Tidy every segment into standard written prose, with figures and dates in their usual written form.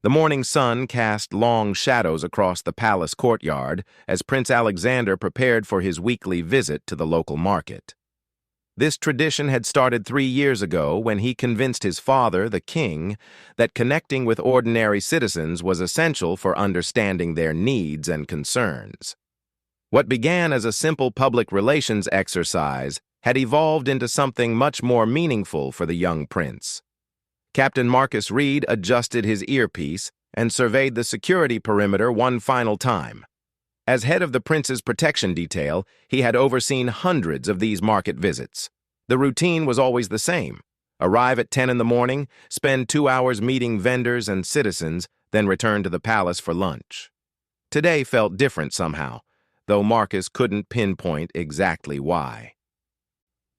The morning sun cast long shadows across the palace courtyard as Prince Alexander prepared for his weekly visit to the local market. This tradition had started 3 years ago when he convinced his father, the king, that connecting with ordinary citizens was essential for understanding their needs and concerns. What began as a simple public relations exercise had evolved into something much more meaningful for the young prince. Captain Marcus Reed adjusted his earpiece and surveyed the security perimeter one final time. As head of the prince's protection detail, he had overseen hundreds of these market visits. The routine was always the same: arrive at 10 in the morning, spend 2 hours meeting vendors and citizens, then return to the palace for lunch. Today felt different somehow, though Marcus couldn't pinpoint exactly why.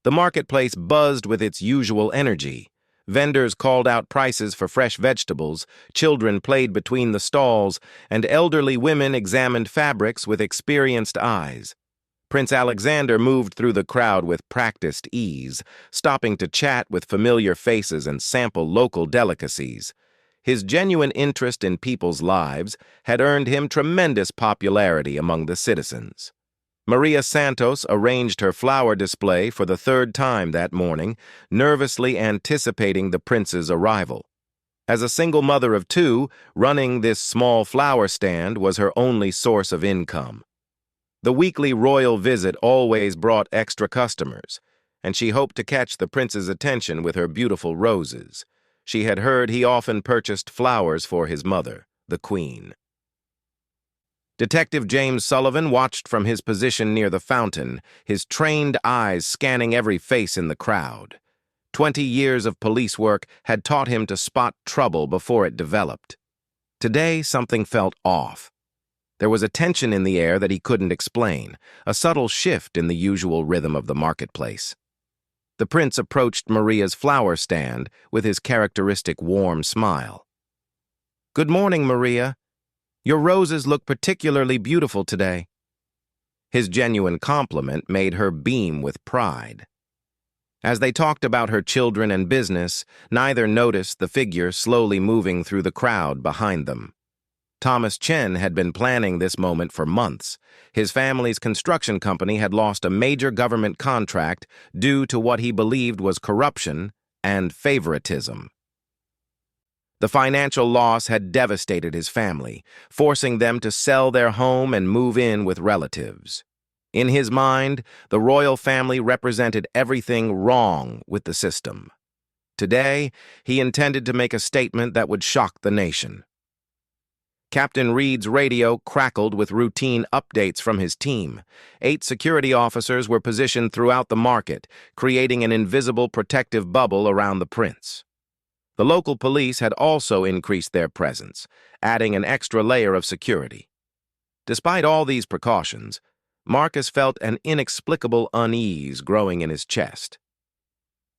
The marketplace buzzed with its usual energy. Vendors called out prices for fresh vegetables, children played between the stalls, and elderly women examined fabrics with experienced eyes. Prince Alexander moved through the crowd with practiced ease, stopping to chat with familiar faces and sample local delicacies. His genuine interest in people's lives had earned him tremendous popularity among the citizens. Maria Santos arranged her flower display for the 3rd time that morning, nervously anticipating the prince's arrival. As a single mother of 2, running this small flower stand was her only source of income. The weekly royal visit always brought extra customers, and she hoped to catch the prince's attention with her beautiful roses. She had heard he often purchased flowers for his mother, the queen. Detective James Sullivan watched from his position near the fountain, his trained eyes scanning every face in the crowd. 20 years of police work had taught him to spot trouble before it developed. Today, something felt off. There was a tension in the air that he couldn't explain, a subtle shift in the usual rhythm of the marketplace. The prince approached Maria's flower stand with his characteristic warm smile. "Good morning, Maria. Your roses look particularly beautiful today." His genuine compliment made her beam with pride. As they talked about her children and business, neither noticed the figure slowly moving through the crowd behind them. Thomas Chen had been planning this moment for months. His family's construction company had lost a major government contract due to what he believed was corruption and favoritism. The financial loss had devastated his family, forcing them to sell their home and move in with relatives. In his mind, the royal family represented everything wrong with the system. Today, he intended to make a statement that would shock the nation. Captain Reed's radio crackled with routine updates from his team. 8 security officers were positioned throughout the market, creating an invisible protective bubble around the prince. The local police had also increased their presence, adding an extra layer of security. Despite all these precautions, Marcus felt an inexplicable unease growing in his chest.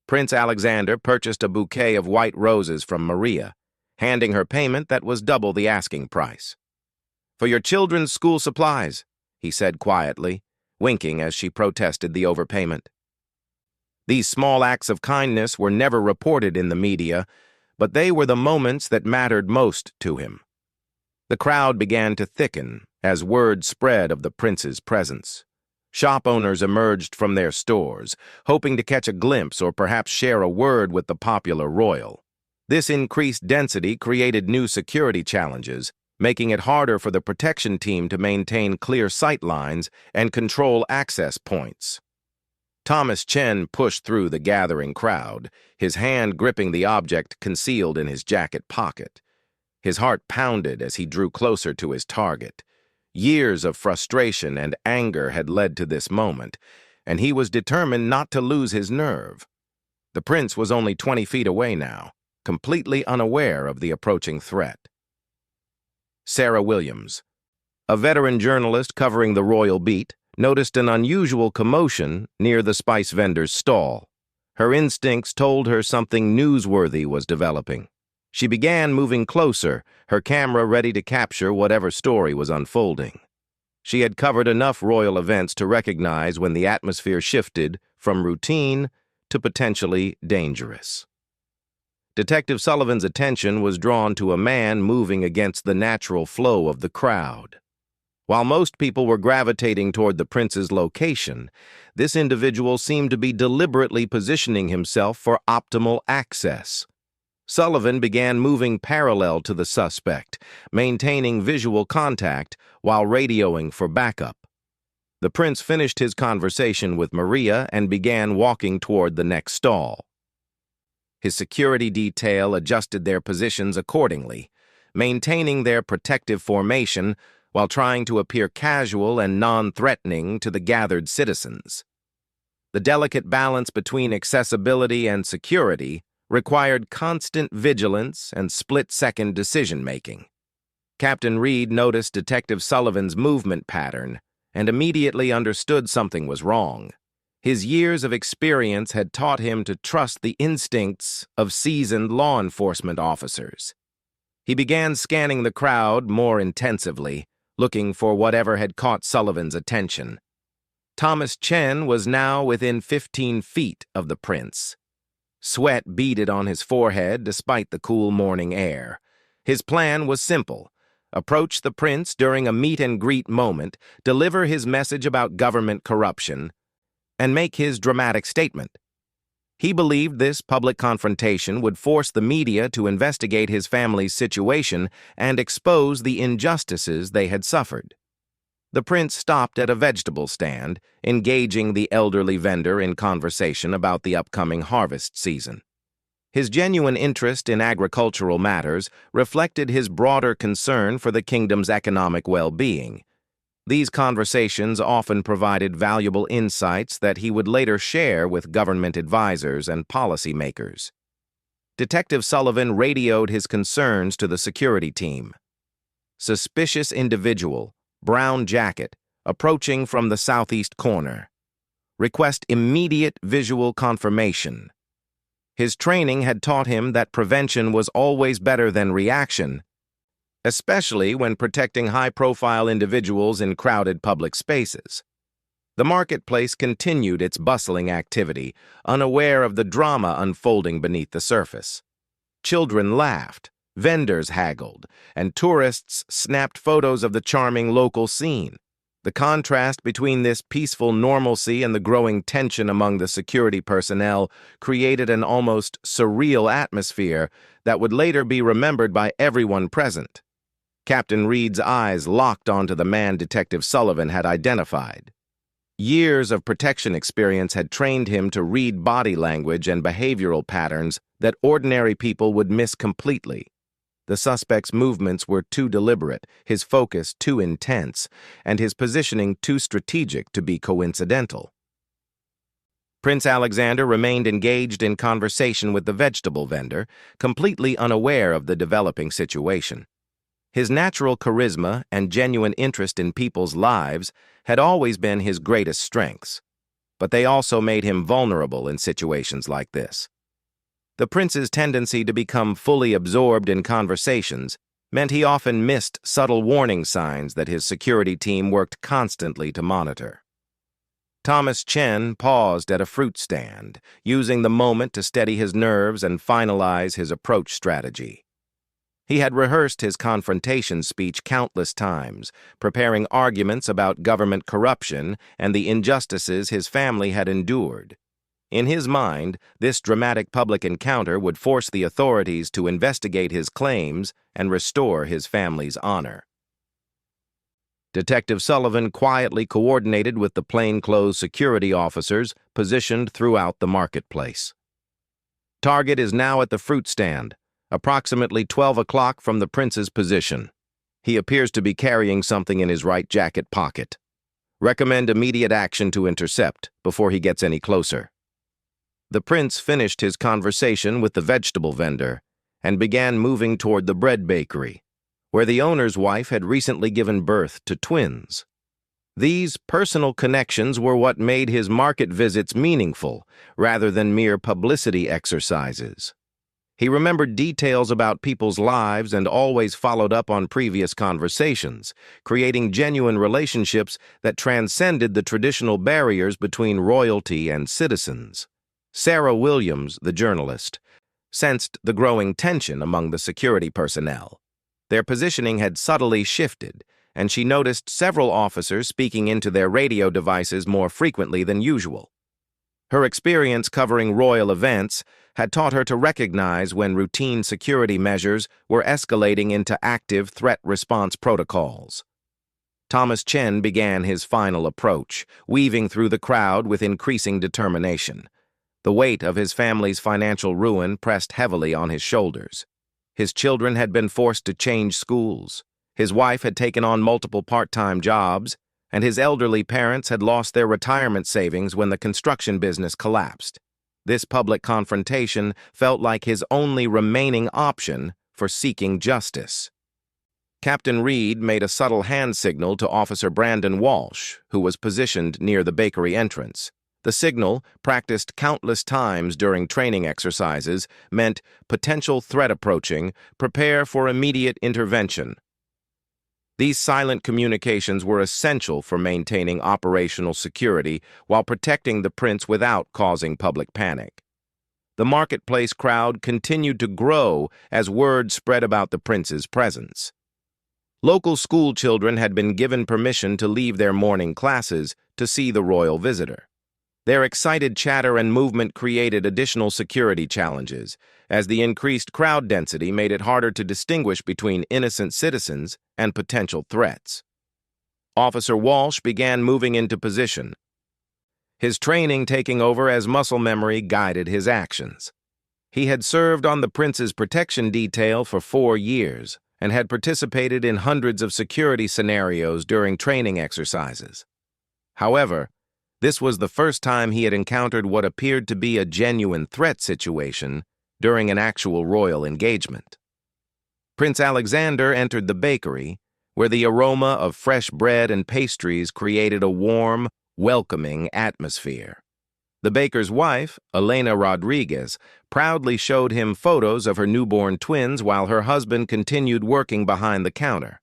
Prince Alexander purchased a bouquet of white roses from Maria, handing her payment that was double the asking price. "For your children's school supplies," he said quietly, winking as she protested the overpayment. These small acts of kindness were never reported in the media, but they were the moments that mattered most to him. The crowd began to thicken as word spread of the prince's presence. Shop owners emerged from their stores, hoping to catch a glimpse or perhaps share a word with the popular royal. This increased density created new security challenges, making it harder for the protection team to maintain clear sight lines and control access points. Thomas Chen pushed through the gathering crowd, his hand gripping the object concealed in his jacket pocket. His heart pounded as he drew closer to his target. Years of frustration and anger had led to this moment, and he was determined not to lose his nerve. The prince was only 20 feet away now, completely unaware of the approaching threat. Sarah Williams, a veteran journalist covering the royal beat, noticed an unusual commotion near the spice vendor's stall. Her instincts told her something newsworthy was developing. She began moving closer, her camera ready to capture whatever story was unfolding. She had covered enough royal events to recognize when the atmosphere shifted from routine to potentially dangerous. Detective Sullivan's attention was drawn to a man moving against the natural flow of the crowd. While most people were gravitating toward the prince's location, this individual seemed to be deliberately positioning himself for optimal access. Sullivan began moving parallel to the suspect, maintaining visual contact while radioing for backup. The prince finished his conversation with Maria and began walking toward the next stall. His security detail adjusted their positions accordingly, maintaining their protective formation while trying to appear casual and non-threatening to the gathered citizens. The delicate balance between accessibility and security required constant vigilance and split-second decision-making. Captain Reed noticed Detective Sullivan's movement pattern and immediately understood something was wrong. His years of experience had taught him to trust the instincts of seasoned law enforcement officers. He began scanning the crowd more intensively, looking for whatever had caught Sullivan's attention. Thomas Chen was now within 15 feet of the prince. Sweat beaded on his forehead despite the cool morning air. His plan was simple: approach the prince during a meet-and-greet moment, deliver his message about government corruption, and make his dramatic statement. He believed this public confrontation would force the media to investigate his family's situation and expose the injustices they had suffered. The prince stopped at a vegetable stand, engaging the elderly vendor in conversation about the upcoming harvest season. His genuine interest in agricultural matters reflected his broader concern for the kingdom's economic well-being. These conversations often provided valuable insights that he would later share with government advisors and policymakers. Detective Sullivan radioed his concerns to the security team. Suspicious individual, brown jacket, approaching from the southeast corner. Request immediate visual confirmation. His training had taught him that prevention was always better than reaction, especially when protecting high-profile individuals in crowded public spaces. The marketplace continued its bustling activity, unaware of the drama unfolding beneath the surface. Children laughed, vendors haggled, and tourists snapped photos of the charming local scene. The contrast between this peaceful normalcy and the growing tension among the security personnel created an almost surreal atmosphere that would later be remembered by everyone present. Captain Reed's eyes locked onto the man Detective Sullivan had identified. Years of protection experience had trained him to read body language and behavioral patterns that ordinary people would miss completely. The suspect's movements were too deliberate, his focus too intense, and his positioning too strategic to be coincidental. Prince Alexander remained engaged in conversation with the vegetable vendor, completely unaware of the developing situation. His natural charisma and genuine interest in people's lives had always been his greatest strengths, but they also made him vulnerable in situations like this. The prince's tendency to become fully absorbed in conversations meant he often missed subtle warning signs that his security team worked constantly to monitor. Thomas Chen paused at a fruit stand, using the moment to steady his nerves and finalize his approach strategy. He had rehearsed his confrontation speech countless times, preparing arguments about government corruption and the injustices his family had endured. In his mind, this dramatic public encounter would force the authorities to investigate his claims and restore his family's honor. Detective Sullivan quietly coordinated with the plainclothes security officers positioned throughout the marketplace. Target is now at the fruit stand, approximately 12 o'clock from the prince's position. He appears to be carrying something in his right jacket pocket. Recommend immediate action to intercept before he gets any closer. The prince finished his conversation with the vegetable vendor and began moving toward the bread bakery, where the owner's wife had recently given birth to twins. These personal connections were what made his market visits meaningful, rather than mere publicity exercises. He remembered details about people's lives and always followed up on previous conversations, creating genuine relationships that transcended the traditional barriers between royalty and citizens. Sarah Williams, the journalist, sensed the growing tension among the security personnel. Their positioning had subtly shifted, and she noticed several officers speaking into their radio devices more frequently than usual. Her experience covering royal events had taught her to recognize when routine security measures were escalating into active threat response protocols. Thomas Chen began his final approach, weaving through the crowd with increasing determination. The weight of his family's financial ruin pressed heavily on his shoulders. His children had been forced to change schools. His wife had taken on multiple part-time jobs, and his elderly parents had lost their retirement savings when the construction business collapsed. This public confrontation felt like his only remaining option for seeking justice. Captain Reed made a subtle hand signal to Officer Brandon Walsh, who was positioned near the bakery entrance. The signal, practiced countless times during training exercises, meant potential threat approaching, prepare for immediate intervention. These silent communications were essential for maintaining operational security while protecting the prince without causing public panic. The marketplace crowd continued to grow as word spread about the prince's presence. Local school children had been given permission to leave their morning classes to see the royal visitor. Their excited chatter and movement created additional security challenges, as the increased crowd density made it harder to distinguish between innocent citizens and potential threats. Officer Walsh began moving into position, his training taking over as muscle memory guided his actions. He had served on the prince's protection detail for 4 years and had participated in hundreds of security scenarios during training exercises. However, this was the first time he had encountered what appeared to be a genuine threat situation during an actual royal engagement. Prince Alexander entered the bakery, where the aroma of fresh bread and pastries created a warm, welcoming atmosphere. The baker's wife, Elena Rodriguez, proudly showed him photos of her newborn twins while her husband continued working behind the counter.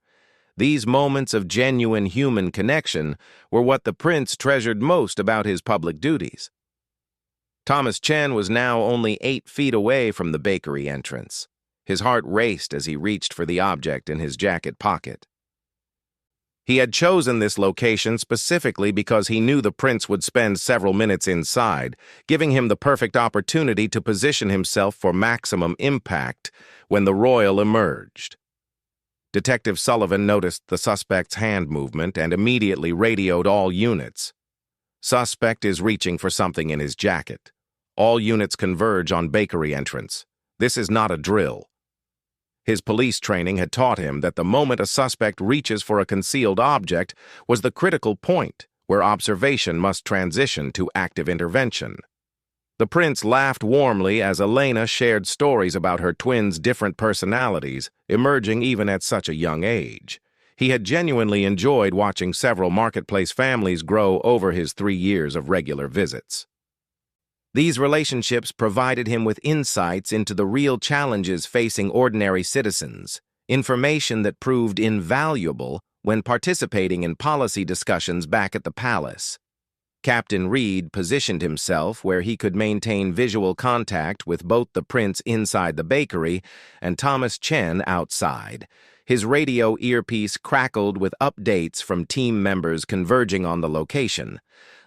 These moments of genuine human connection were what the prince treasured most about his public duties. Thomas Chen was now only 8 feet away from the bakery entrance. His heart raced as he reached for the object in his jacket pocket. He had chosen this location specifically because he knew the prince would spend several minutes inside, giving him the perfect opportunity to position himself for maximum impact when the royal emerged. Detective Sullivan noticed the suspect's hand movement and immediately radioed all units. Suspect is reaching for something in his jacket. All units converge on bakery entrance. This is not a drill. His police training had taught him that the moment a suspect reaches for a concealed object was the critical point where observation must transition to active intervention. The prince laughed warmly as Elena shared stories about her twins' different personalities, emerging even at such a young age. He had genuinely enjoyed watching several marketplace families grow over his 3 years of regular visits. These relationships provided him with insights into the real challenges facing ordinary citizens, information that proved invaluable when participating in policy discussions back at the palace. Captain Reed positioned himself where he could maintain visual contact with both the prince inside the bakery and Thomas Chen outside. His radio earpiece crackled with updates from team members converging on the location.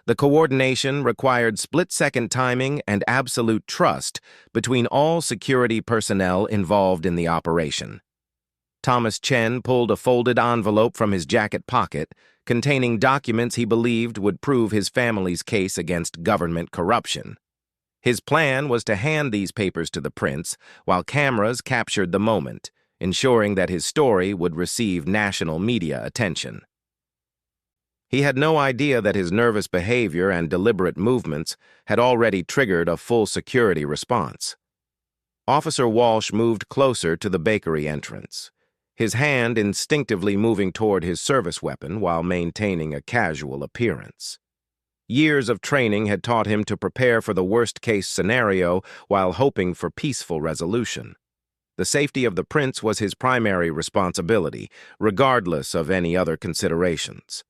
The coordination required split-second timing and absolute trust between all security personnel involved in the operation. Thomas Chen pulled a folded envelope from his jacket pocket, containing documents he believed would prove his family's case against government corruption. His plan was to hand these papers to the prince while cameras captured the moment, ensuring that his story would receive national media attention. He had no idea that his nervous behavior and deliberate movements had already triggered a full security response. Officer Walsh moved closer to the bakery entrance, his hand instinctively moving toward his service weapon while maintaining a casual appearance. Years of training had taught him to prepare for the worst-case scenario while hoping for peaceful resolution. The safety of the prince was his primary responsibility, regardless of any other considerations.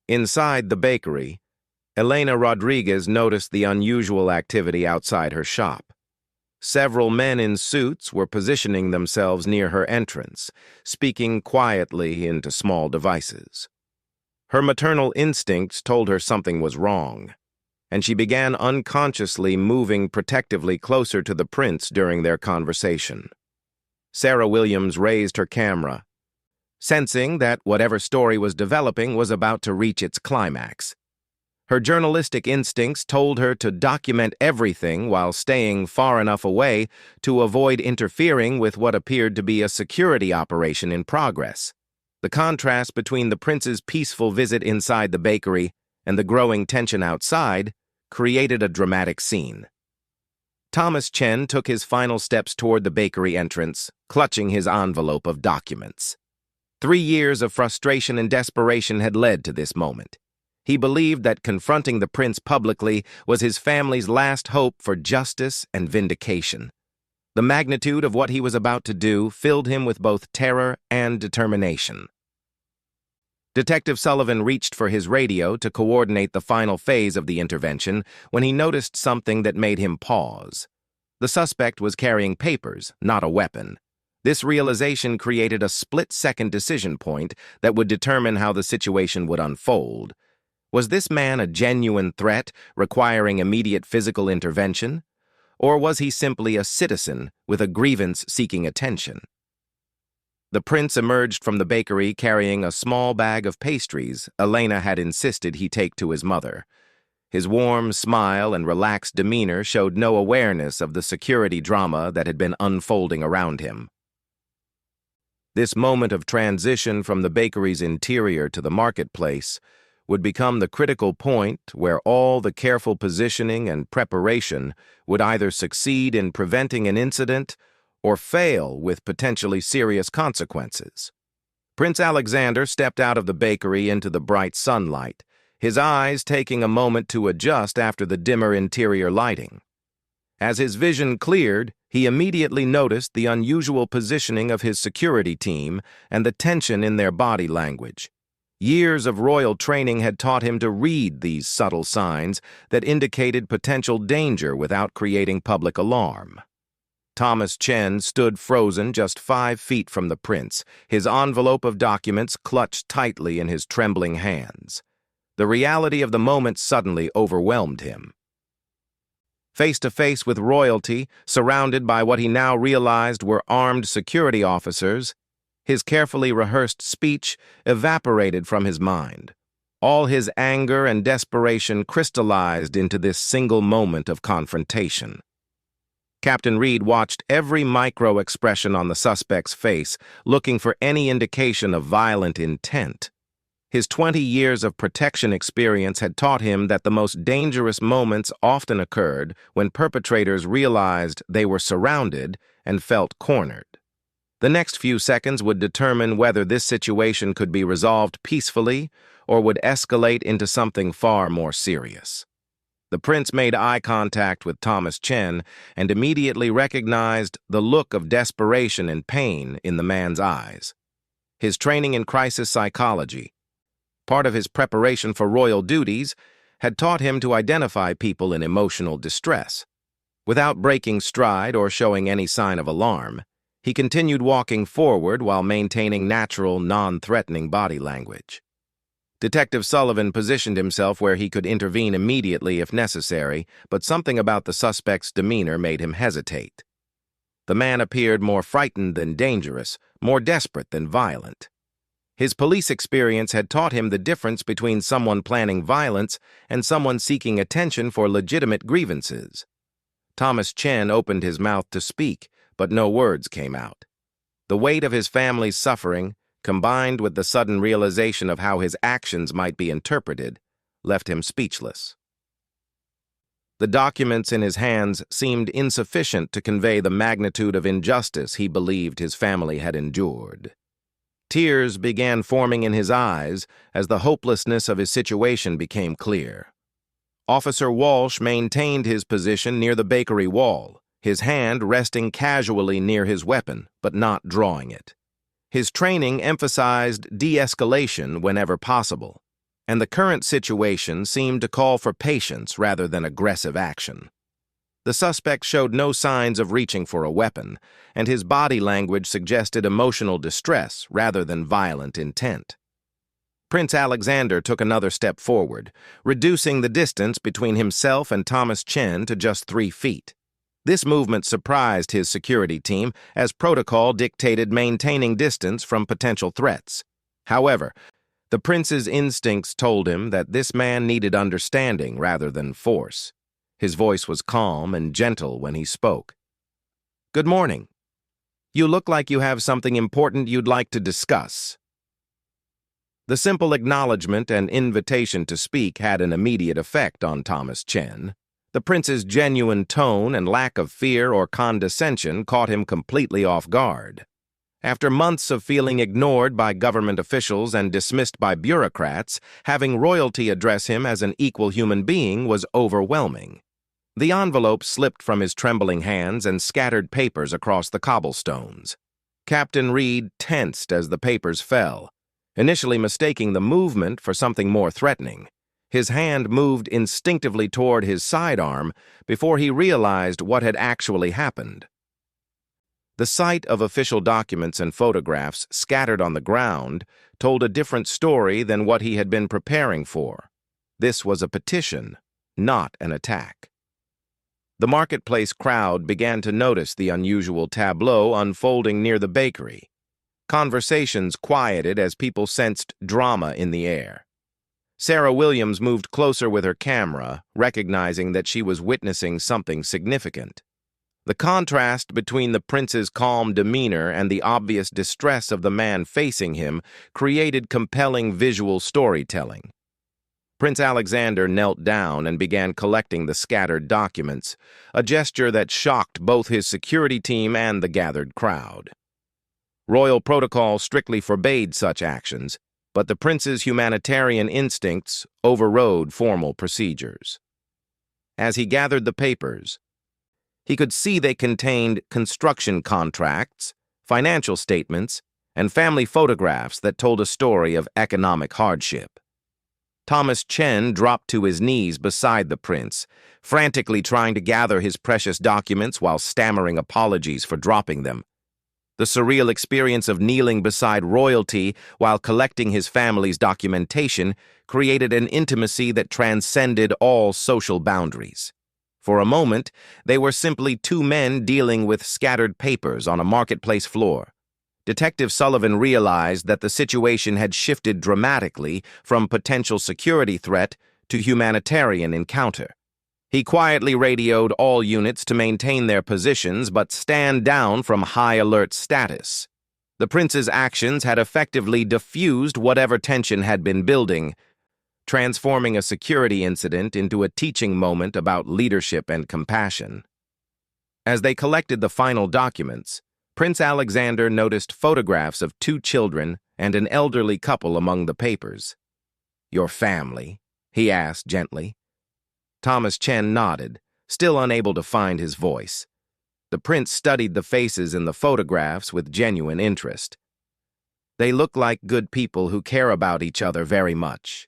Inside the bakery, Elena Rodriguez noticed the unusual activity outside her shop. Several men in suits were positioning themselves near her entrance, speaking quietly into small devices. Her maternal instincts told her something was wrong, and she began unconsciously moving protectively closer to the prince during their conversation. Sarah Williams raised her camera, sensing that whatever story was developing was about to reach its climax. Her journalistic instincts told her to document everything while staying far enough away to avoid interfering with what appeared to be a security operation in progress. The contrast between the prince's peaceful visit inside the bakery and the growing tension outside created a dramatic scene. Thomas Chen took his final steps toward the bakery entrance, clutching his envelope of documents. 3 years of frustration and desperation had led to this moment. He believed that confronting the prince publicly was his family's last hope for justice and vindication. The magnitude of what he was about to do filled him with both terror and determination. Detective Sullivan reached for his radio to coordinate the final phase of the intervention when he noticed something that made him pause. The suspect was carrying papers, not a weapon. This realization created a split-second decision point that would determine how the situation would unfold. Was this man a genuine threat requiring immediate physical intervention? Or was he simply a citizen with a grievance seeking attention? The prince emerged from the bakery carrying a small bag of pastries Elena had insisted he take to his mother. His warm smile and relaxed demeanor showed no awareness of the security drama that had been unfolding around him. This moment of transition from the bakery's interior to the marketplace would become the critical point where all the careful positioning and preparation would either succeed in preventing an incident or fail with potentially serious consequences. Prince Alexander stepped out of the bakery into the bright sunlight, his eyes taking a moment to adjust after the dimmer interior lighting. As his vision cleared, he immediately noticed the unusual positioning of his security team and the tension in their body language. Years of royal training had taught him to read these subtle signs that indicated potential danger without creating public alarm. Thomas Chen stood frozen just 5 feet from the prince, his envelope of documents clutched tightly in his trembling hands. The reality of the moment suddenly overwhelmed him. Face to face with royalty, surrounded by what he now realized were armed security officers, his carefully rehearsed speech evaporated from his mind. All his anger and desperation crystallized into this single moment of confrontation. Captain Reed watched every micro-expression on the suspect's face, looking for any indication of violent intent. His 20 years of protection experience had taught him that the most dangerous moments often occurred when perpetrators realized they were surrounded and felt cornered. The next few seconds would determine whether this situation could be resolved peacefully or would escalate into something far more serious. The prince made eye contact with Thomas Chen and immediately recognized the look of desperation and pain in the man's eyes. His training in crisis psychology, part of his preparation for royal duties, had taught him to identify people in emotional distress. Without breaking stride or showing any sign of alarm, he continued walking forward while maintaining natural, non-threatening body language. Detective Sullivan positioned himself where he could intervene immediately if necessary, but something about the suspect's demeanor made him hesitate. The man appeared more frightened than dangerous, more desperate than violent. His police experience had taught him the difference between someone planning violence and someone seeking attention for legitimate grievances. Thomas Chen opened his mouth to speak, but no words came out. The weight of his family's suffering, combined with the sudden realization of how his actions might be interpreted, left him speechless. The documents in his hands seemed insufficient to convey the magnitude of injustice he believed his family had endured. Tears began forming in his eyes as the hopelessness of his situation became clear. Officer Walsh maintained his position near the bakery wall, his hand resting casually near his weapon, but not drawing it. His training emphasized de-escalation whenever possible, and the current situation seemed to call for patience rather than aggressive action. The suspect showed no signs of reaching for a weapon, and his body language suggested emotional distress rather than violent intent. Prince Alexander took another step forward, reducing the distance between himself and Thomas Chen to just 3 feet. This movement surprised his security team, as protocol dictated maintaining distance from potential threats. However, the prince's instincts told him that this man needed understanding rather than force. His voice was calm and gentle when he spoke. "Good morning. You look like you have something important you'd like to discuss." The simple acknowledgement and invitation to speak had an immediate effect on Thomas Chen. The prince's genuine tone and lack of fear or condescension caught him completely off guard. After months of feeling ignored by government officials and dismissed by bureaucrats, having royalty address him as an equal human being was overwhelming. The envelope slipped from his trembling hands and scattered papers across the cobblestones. Captain Reed tensed as the papers fell, initially mistaking the movement for something more threatening. His hand moved instinctively toward his sidearm before he realized what had actually happened. The sight of official documents and photographs scattered on the ground told a different story than what he had been preparing for. This was a petition, not an attack. The marketplace crowd began to notice the unusual tableau unfolding near the bakery. Conversations quieted as people sensed drama in the air. Sarah Williams moved closer with her camera, recognizing that she was witnessing something significant. The contrast between the prince's calm demeanor and the obvious distress of the man facing him created compelling visual storytelling. Prince Alexander knelt down and began collecting the scattered documents, a gesture that shocked both his security team and the gathered crowd. Royal protocol strictly forbade such actions, but the prince's humanitarian instincts overrode formal procedures. As he gathered the papers, he could see they contained construction contracts, financial statements, and family photographs that told a story of economic hardship. Thomas Chen dropped to his knees beside the prince, frantically trying to gather his precious documents while stammering apologies for dropping them. The surreal experience of kneeling beside royalty while collecting his family's documentation created an intimacy that transcended all social boundaries. For a moment, they were simply 2 men dealing with scattered papers on a marketplace floor. Detective Sullivan realized that the situation had shifted dramatically from potential security threat to humanitarian encounter. He quietly radioed all units to maintain their positions but stand down from high alert status. The prince's actions had effectively diffused whatever tension had been building, transforming a security incident into a teaching moment about leadership and compassion. As they collected the final documents, Prince Alexander noticed photographs of 2 children and an elderly couple among the papers. "Your family?" he asked gently. Thomas Chen nodded, still unable to find his voice. The prince studied the faces in the photographs with genuine interest. "They look like good people who care about each other very much."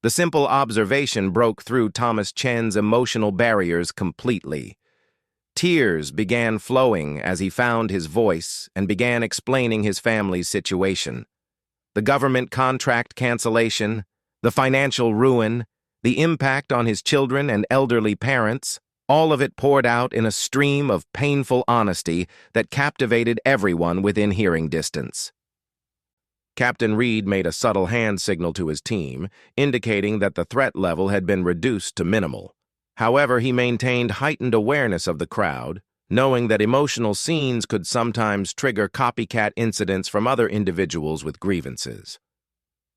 The simple observation broke through Thomas Chen's emotional barriers completely. Tears began flowing as he found his voice and began explaining his family's situation. The government contract cancellation, the financial ruin, the impact on his children and elderly parents, all of it poured out in a stream of painful honesty that captivated everyone within hearing distance. Captain Reed made a subtle hand signal to his team, indicating that the threat level had been reduced to minimal. However, he maintained heightened awareness of the crowd, knowing that emotional scenes could sometimes trigger copycat incidents from other individuals with grievances.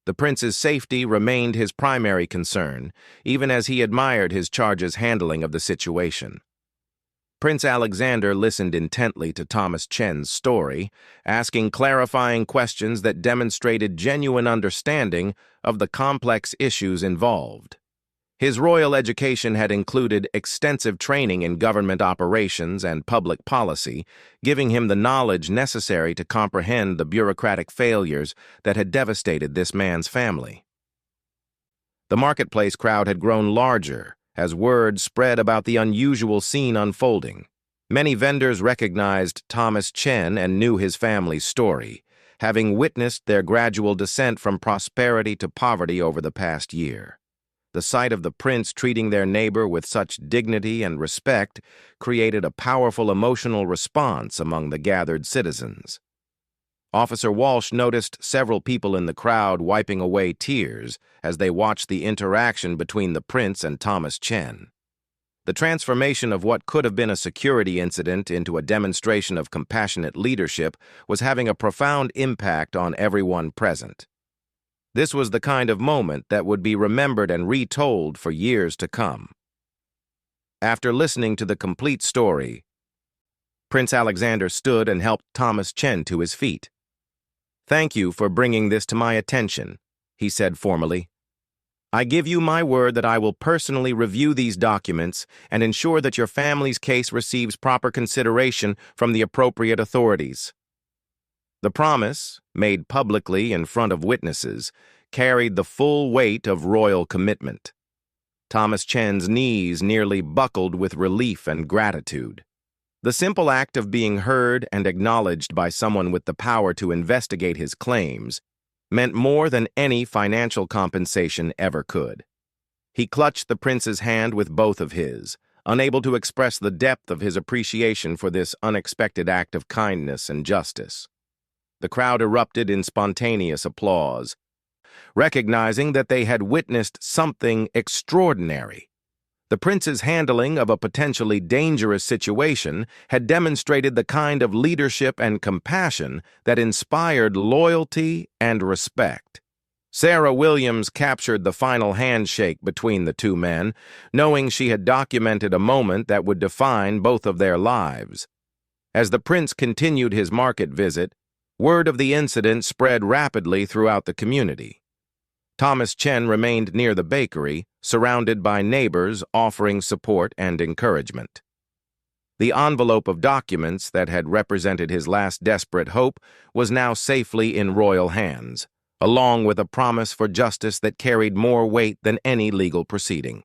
The prince's safety remained his primary concern, even as he admired his charge's handling of the situation. Prince Alexander listened intently to Thomas Chen's story, asking clarifying questions that demonstrated genuine understanding of the complex issues involved. His royal education had included extensive training in government operations and public policy, giving him the knowledge necessary to comprehend the bureaucratic failures that had devastated this man's family. The marketplace crowd had grown larger as word spread about the unusual scene unfolding. Many vendors recognized Thomas Chen and knew his family's story, having witnessed their gradual descent from prosperity to poverty over the past year. The sight of the prince treating their neighbor with such dignity and respect created a powerful emotional response among the gathered citizens. Officer Walsh noticed several people in the crowd wiping away tears as they watched the interaction between the prince and Thomas Chen. The transformation of what could have been a security incident into a demonstration of compassionate leadership was having a profound impact on everyone present. This was the kind of moment that would be remembered and retold for years to come. After listening to the complete story, Prince Alexander stood and helped Thomas Chen to his feet. "Thank you for bringing this to my attention," he said formally. "I give you my word that I will personally review these documents and ensure that your family's case receives proper consideration from the appropriate authorities." The promise, made publicly in front of witnesses, carried the full weight of royal commitment. Thomas Chen's knees nearly buckled with relief and gratitude. The simple act of being heard and acknowledged by someone with the power to investigate his claims meant more than any financial compensation ever could. He clutched the prince's hand with both of his, unable to express the depth of his appreciation for this unexpected act of kindness and justice. The crowd erupted in spontaneous applause, recognizing that they had witnessed something extraordinary. The prince's handling of a potentially dangerous situation had demonstrated the kind of leadership and compassion that inspired loyalty and respect. Sarah Williams captured the final handshake between the two men, knowing she had documented a moment that would define both of their lives. As the prince continued his market visit, word of the incident spread rapidly throughout the community. Thomas Chen remained near the bakery, surrounded by neighbors offering support and encouragement. The envelope of documents that had represented his last desperate hope was now safely in royal hands, along with a promise for justice that carried more weight than any legal proceeding.